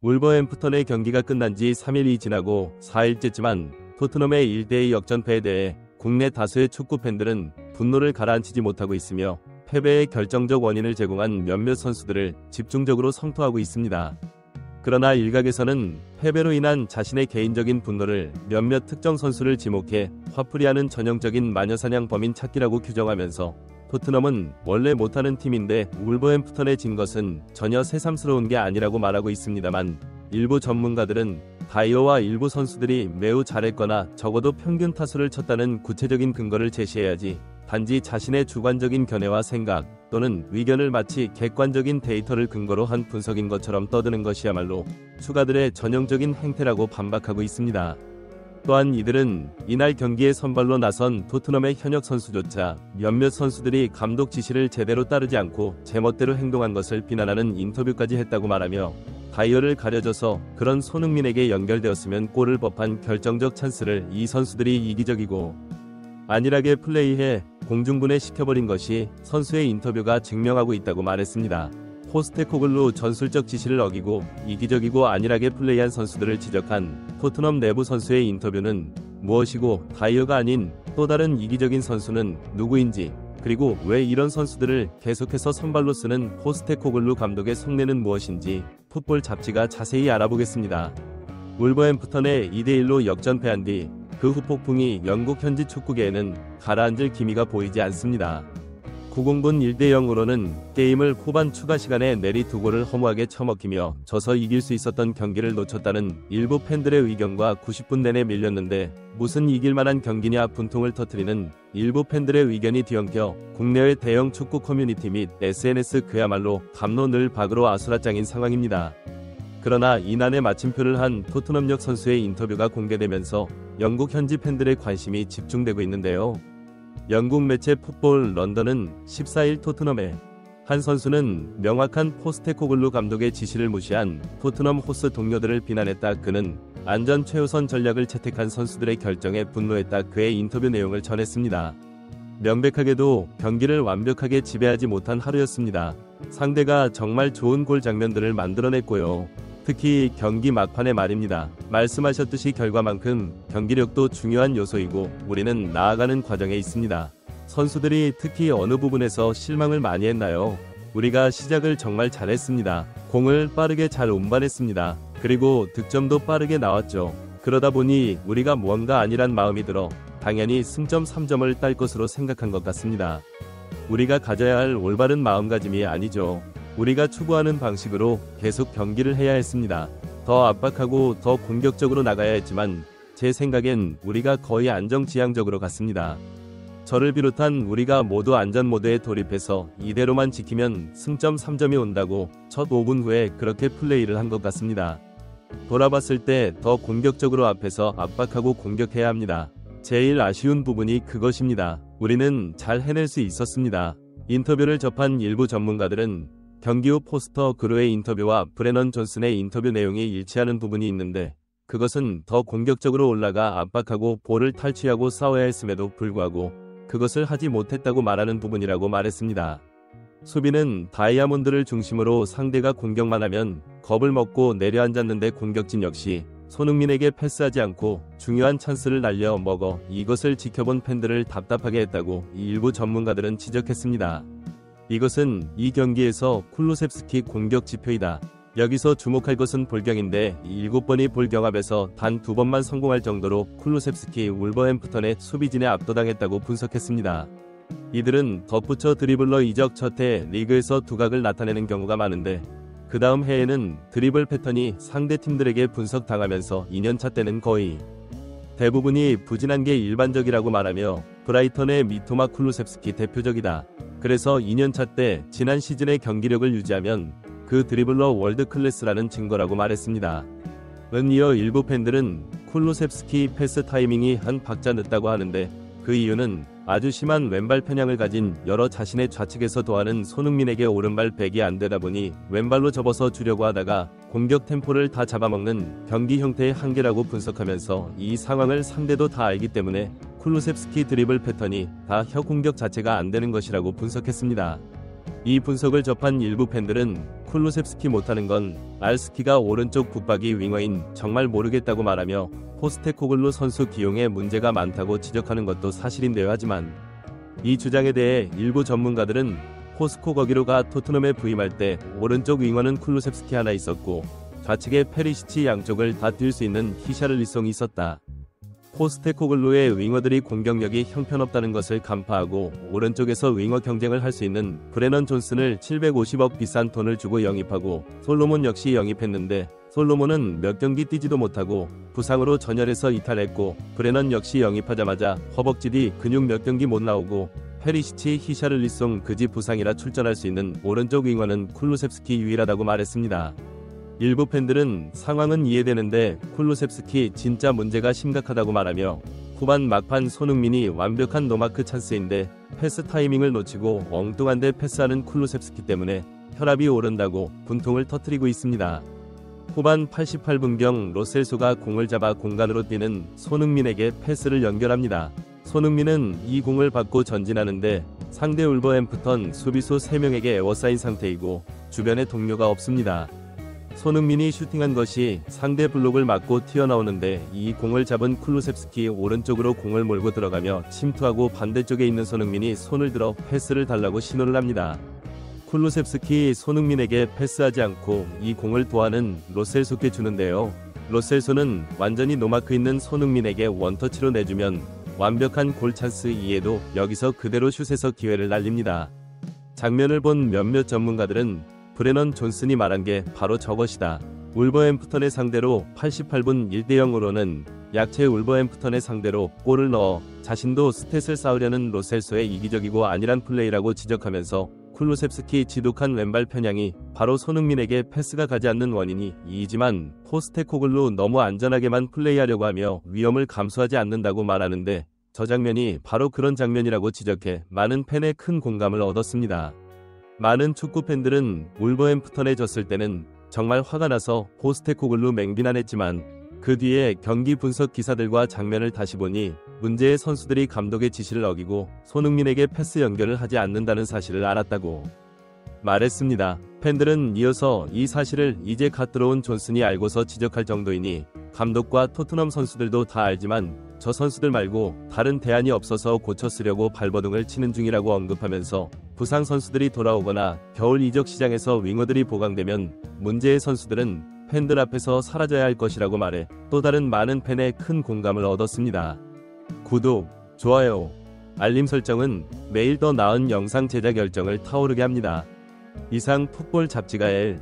울버햄프턴의 경기가 끝난 지 3일이 지나고 4일째지만 토트넘의 1대2 역전패에 대해 국내 다수의 축구 팬들은 분노를 가라앉히지 못하고 있으며 패배의 결정적 원인을 제공한 몇몇 선수들을 집중적으로 성토하고 있습니다. 그러나 일각에서는 패배로 인한 자신의 개인적인 분노를 몇몇 특정 선수를 지목해 화풀이하는 전형적인 마녀사냥 범인 찾기라고 규정하면서 토트넘은 원래 못하는 팀인데 울버햄프턴에 진 것은 전혀 새삼스러운 게 아니라고 말하고 있습니다만, 일부 전문가들은 다이어와 일부 선수들이 매우 잘했거나 적어도 평균 타수를 쳤다는 구체적인 근거를 제시해야지, 단지 자신의 주관적인 견해와 생각 또는 의견을 마치 객관적인 데이터를 근거로 한 분석인 것처럼 떠드는 것이야말로 수가들의 전형적인 행태라고 반박하고 있습니다. 또한 이들은 이날 경기에 선발로 나선 토트넘의 현역 선수조차 몇몇 선수들이 감독 지시를 제대로 따르지 않고 제멋대로 행동한 것을 비난하는 인터뷰까지 했다고 말하며, 다이어를 가려줘서 그런 손흥민에게 연결되었으면 골을 법한 결정적 찬스를 이 선수들이 이기적이고 안일하게 플레이해 공중분해시켜버린 것이 선수의 인터뷰가 증명하고 있다고 말했습니다. 포스테코글루 전술적 지시를 어기고 이기적이고 안일하게 플레이한 선수들을 지적한 토트넘 내부 선수의 인터뷰는 무엇이고, 다이어가 아닌 또 다른 이기적인 선수는 누구인지, 그리고 왜 이런 선수들을 계속해서 선발로 쓰는 포스테코글루 감독의 속내는 무엇인지 풋볼 잡지가 자세히 알아보겠습니다. 울버햄프턴에 2대1로 역전패한 뒤 그 후 폭풍이 영국 현지 축구계에는 가라앉을 기미가 보이지 않습니다. 90분 1대0으로는 게임을 후반 추가 시간에 내리 2골을 허무하게 처먹히며 져서 이길 수 있었던 경기를 놓쳤다는 일부 팬들의 의견과 90분 내내 밀렸는데 무슨 이길만한 경기냐 분통을 터뜨리는 일부 팬들의 의견이 뒤엉켜 국내외 대형 축구 커뮤니티 및 SNS 그야말로 감로 늘 박으로 아수라장인 상황입니다. 그러나 이날의 마침표를 한 토트넘역 선수의 인터뷰가 공개되면서 영국 현지 팬들의 관심이 집중되고 있는데요. 영국 매체 풋볼 런던은 14일 토트넘의 한 선수는 명확한 포스테코글루 감독의 지시를 무시한 토트넘 호스 동료들을 비난했다. 그는 안전 최우선 전략을 채택한 선수들의 결정에 분노했다. 그의 인터뷰 내용을 전했습니다. 명백하게도 경기를 완벽하게 지배하지 못한 하루였습니다. 상대가 정말 좋은 골 장면들을 만들어냈고요. 특히 경기 막판에 말입니다. 말씀하셨듯이 결과만큼 경기력도 중요한 요소이고 우리는 나아가는 과정에 있습니다. 선수들이 특히 어느 부분에서 실망을 많이 했나요? 우리가 시작을 정말 잘했습니다. 공을 빠르게 잘 운반했습니다. 그리고 득점도 빠르게 나왔죠. 그러다 보니 우리가 무언가 아니란 마음이 들어 당연히 승점 3점을 딸 것으로 생각한 것 같습니다. 우리가 가져야 할 올바른 마음가짐이 아니죠. 우리가 추구하는 방식으로 계속 경기를 해야 했습니다. 더 압박하고 더 공격적으로 나가야 했지만 제 생각엔 우리가 거의 안정지향적으로 갔습니다. 저를 비롯한 우리가 모두 안전 모드에 돌입해서 이대로만 지키면 승점 3점이 온다고 첫 5분 후에 그렇게 플레이를 한 것 같습니다. 돌아봤을 때 더 공격적으로 앞에서 압박하고 공격해야 합니다. 제일 아쉬운 부분이 그것입니다. 우리는 잘 해낼 수 있었습니다. 인터뷰를 접한 일부 전문가들은 경기 후 포스터 그루의 인터뷰와 브레넌 존슨의 인터뷰 내용이 일치하는 부분이 있는데, 그것은 더 공격적으로 올라가 압박하고 볼을 탈취하고 싸워야 했음에도 불구하고 그것을 하지 못했다고 말하는 부분이라고 말했습니다. 수비는 다이아몬드를 중심으로 상대가 공격만 하면 겁을 먹고 내려앉았는데 공격진 역시 손흥민에게 패스하지 않고 중요한 찬스를 날려 먹어 이것을 지켜본 팬들을 답답하게 했다고 일부 전문가들은 지적했습니다. 이것은 이 경기에서 쿨루셉스키 공격 지표이다. 여기서 주목할 것은 볼경인데 7번이 볼경합에서 단 2번만 성공할 정도로 쿨루셉스키 울버햄프턴의 수비진에 압도당했다고 분석했습니다. 이들은 덧붙여 드리블러 이적 첫해 리그에서 두각을 나타내는 경우가 많은데, 그 다음 해에는 드리블 패턴이 상대 팀들에게 분석당하면서 2년차 때는 거의 대부분이 부진한 게 일반적이라고 말하며 브라이턴의 미토마 쿨루셉스키 대표적이다. 그래서 2년차 때 지난 시즌의 경기력을 유지하면 그 드리블러 월드클래스라는 증거라고 말했습니다. 이어 일부 팬들은 쿨루셉스키 패스 타이밍이 한 박자 늦다고 하는데, 그 이유는 아주 심한 왼발 편향을 가진 여러 자신의 좌측에서 도하는 손흥민에게 오른발 백이 안되다 보니 왼발로 접어서 주려고 하다가 공격 템포를 다 잡아먹는 경기 형태의 한계라고 분석하면서, 이 상황을 상대도 다 알기 때문에 쿨루셉스키 드리블 패턴이 다 혀공격 자체가 안되는 것이라고 분석했습니다. 이 분석을 접한 일부 팬들은 쿨루셉스키 못하는 건 알스키가 오른쪽 붙박이 윙어인 정말 모르겠다고 말하며 포스테코글루 선수 기용에 문제가 많다고 지적하는 것도 사실인데요. 하지만 이 주장에 대해 일부 전문가들은 포스코거기로가 토트넘에 부임할 때 오른쪽 윙어는 쿨루셉스키 하나 있었고 좌측에 페리시치 양쪽을 다 뛸 수 있는 히샤를리송이 있었다. 포스테코글루의 윙어들이 공격력이 형편없다는 것을 간파하고 오른쪽에서 윙어 경쟁을 할 수 있는 브레넌 존슨을 750억 비싼 돈을 주고 영입하고 솔로몬 역시 영입했는데 솔로몬은 몇 경기 뛰지도 못하고 부상으로 전열에서 이탈했고 브레넌 역시 영입하자마자 허벅지 근육 몇 경기 못 나오고 페리시치 히샤를리송 그지 부상이라 출전할 수 있는 오른쪽 윙어는 쿨루셉스키 유일하다고 말했습니다. 일부 팬들은 상황은 이해되는데 쿨루셉스키 진짜 문제가 심각하다고 말하며 후반 막판 손흥민이 완벽한 노마크 찬스인데 패스 타이밍을 놓치고 엉뚱한데 패스하는 쿨루셉스키 때문에 혈압이 오른다고 분통을 터뜨리고 있습니다. 후반 88분경 로셀소가 공을 잡아 공간으로 뛰는 손흥민에게 패스를 연결합니다. 손흥민은 이 공을 받고 전진하는데 상대 울버햄프턴 수비수 3명에게 에워싸인 상태이고 주변에 동료가 없습니다. 손흥민이 슈팅한 것이 상대 블록을 맞고 튀어나오는데 이 공을 잡은 쿨루셉스키 오른쪽으로 공을 몰고 들어가며 침투하고 반대쪽에 있는 손흥민이 손을 들어 패스를 달라고 신호를 합니다. 쿨루셉스키 손흥민에게 패스하지 않고 이 공을 도하는 로셀소께 주는데요. 로셀소는 완전히 노마크 있는 손흥민에게 원터치로 내주면 완벽한 골 찬스 이에도 여기서 그대로 슛에서 기회를 날립니다. 장면을 본 몇몇 전문가들은 브레넌 존슨이 말한 게 바로 저것이다. 울버햄프턴의 상대로 88분 1대0으로는 약체 울버햄프턴의 상대로 골을 넣어 자신도 스탯을 쌓으려는 로셀소의 이기적이고 안일한 플레이라고 지적하면서 쿨루셉스키 지독한 왼발 편향이 바로 손흥민에게 패스가 가지 않는 원인이 이지만 포스테코글루 너무 안전하게만 플레이하려고 하며 위험을 감수하지 않는다고 말하는데 저 장면이 바로 그런 장면이라고 지적해 많은 팬의 큰 공감을 얻었습니다. 많은 축구팬들은 울버햄프턴에 졌을 때는 정말 화가 나서 포스테코글루 맹비난했지만 그 뒤에 경기 분석 기사들과 장면을 다시 보니 문제의 선수들이 감독의 지시를 어기고 손흥민에게 패스 연결을 하지 않는다는 사실을 알았다고 말했습니다. 팬들은 이어서 이 사실을 이제 갓 들어온 존슨이 알고서 지적할 정도이니 감독과 토트넘 선수들도 다 알지만 저 선수들 말고 다른 대안이 없어서 고쳐 쓰려고 발버둥을 치는 중이라고 언급하면서 부상 선수들이 돌아오거나 겨울 이적 시장에서 윙어들이 보강되면 문제의 선수들은 팬들 앞에서 사라져야 할 것이라고 말해 또 다른 많은 팬의 큰 공감을 얻었습니다. 구독, 좋아요, 알림 설정은 매일 더 나은 영상 제작 열정을 타오르게 합니다. 이상 풋볼 잡지가 L